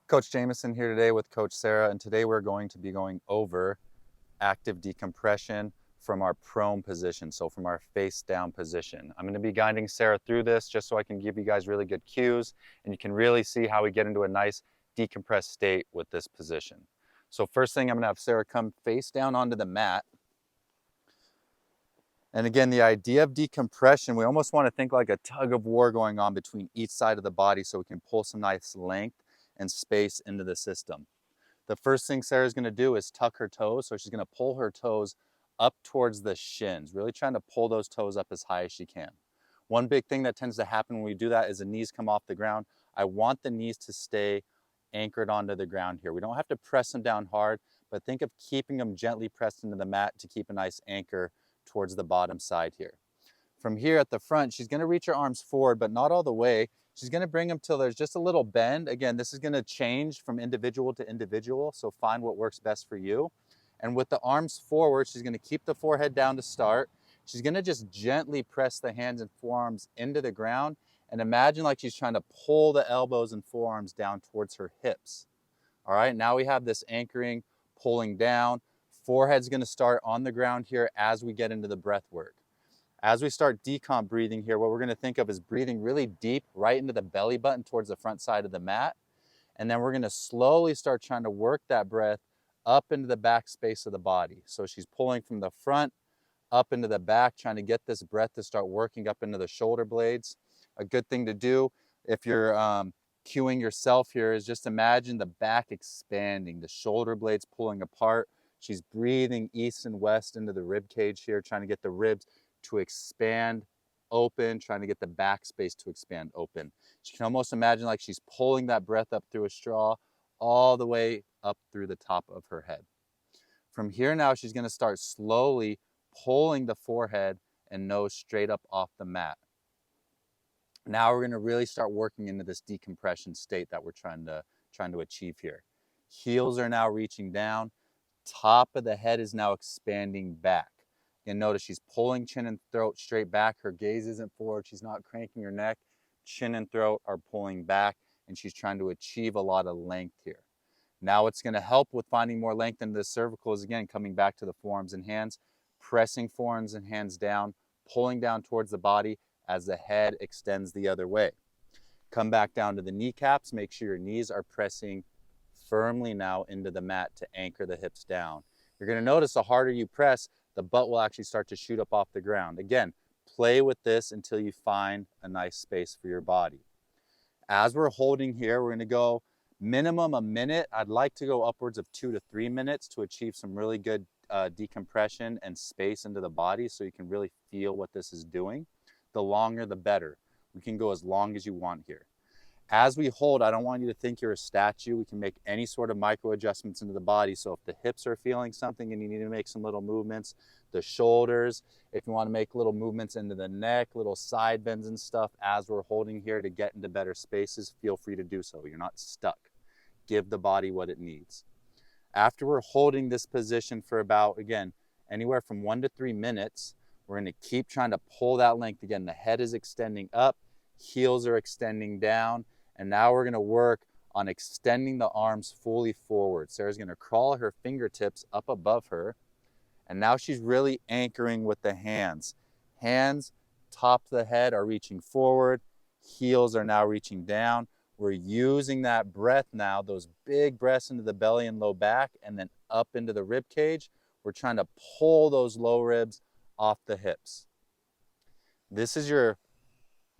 Coach Jameson here today with Coach Sarah, and today we're going to be going over active decompression from our prone position, so from our face down position. I'm going to be guiding Sarah through this just so I can give you guys really good cues and you can really see how we get into a nice decompressed state with this position. So first thing, I'm going to have Sarah come face down onto the mat. And again, the idea of decompression, we almost want to think like a tug of war going on between each side of the body so we can pull some nice length and space into the system. The first thing Sarah's going to do is tuck her toes. So she's going to pull her toes up towards the shins, really trying to pull those toes up as high as she can. One big thing that tends to happen when we do that is the knees come off the ground. I want the knees to stay anchored onto the ground here. We don't have to press them down hard, but think of keeping them gently pressed into the mat to keep a nice anchor towards the bottom side here. From here at the front, she's going to reach her arms forward, but not all the way. She's going to bring them till there's just a little bend. Again, this is going to change from individual to individual, so find what works best for you. And with the arms forward, she's going to keep the forehead down to start. She's going to just gently press the hands and forearms into the ground and imagine like she's trying to pull the elbows and forearms down towards her hips. All right, now we have this anchoring, pulling down. Forehead's going to start on the ground here as we get into the breath work. As we start decomp breathing here, what we're going to think of is breathing really deep right into the belly button towards the front side of the mat. And then we're going to slowly start trying to work that breath up into the back space of the body. So she's pulling from the front up into the back, trying to get this breath to start working up into the shoulder blades. A good thing to do if you're cueing yourself here is just imagine the back expanding, the shoulder blades pulling apart. She's breathing east and west into the rib cage here, trying to get the ribs to expand open, trying to get the back space to expand open. She can almost imagine like she's pulling that breath up through a straw all the way up through the top of her head. From here now, she's going to start slowly pulling the forehead and nose straight up off the mat. Now we're going to really start working into this decompression state that we're trying to achieve here. Heels are now reaching down. Top of the head is now expanding back. And notice she's pulling chin and throat straight back. Her gaze isn't forward. She's not cranking her neck. Chin and throat are pulling back, and she's trying to achieve a lot of length here. Now what's going to help with finding more length into the cervical is, again, coming back to the forearms and hands, pressing forearms and hands down, pulling down towards the body as the head extends the other way. Come back down to the kneecaps. Make sure your knees are pressing firmly now into the mat to anchor the hips down. You're going to notice the harder you press, the butt will actually start to shoot up off the ground. Again, play with this until you find a nice space for your body. As we're holding here, we're going to go minimum a minute. I'd like to go upwards of 2 to 3 minutes to achieve some really good decompression and space into the body so you can really feel what this is doing. The longer, the better. We can go as long as you want here. As we hold, I don't want you to think you're a statue. We can make any sort of micro adjustments into the body. So if the hips are feeling something and you need to make some little movements, the shoulders, if you want to make little movements into the neck, little side bends and stuff as we're holding here to get into better spaces, feel free to do so. You're not stuck. Give the body what it needs. After we're holding this position for about, again, anywhere from 1 to 3 minutes, we're going to keep trying to pull that length. Again, the head is extending up, heels are extending down. And now we're going to work on extending the arms fully forward. Sarah's going to crawl her fingertips up above her. And now she's really anchoring with the hands. Hands, top of the head are reaching forward. Heels are now reaching down. We're using that breath now, those big breaths into the belly and low back, and then up into the rib cage. We're trying to pull those low ribs off the hips. This is your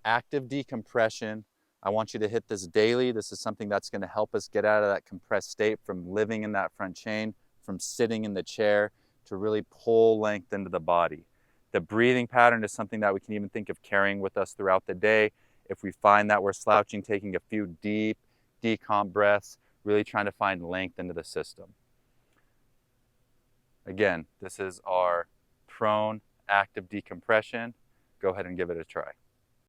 active decompression. I want you to hit this daily. This is something that's going to help us get out of that compressed state from living in that front chain, from sitting in the chair, to really pull length into the body. The breathing pattern is something that we can even think of carrying with us throughout the day. If we find that we're slouching, taking a few deep decomp breaths, really trying to find length into the system. Again, this is our prone active decompression. Go ahead and give it a try.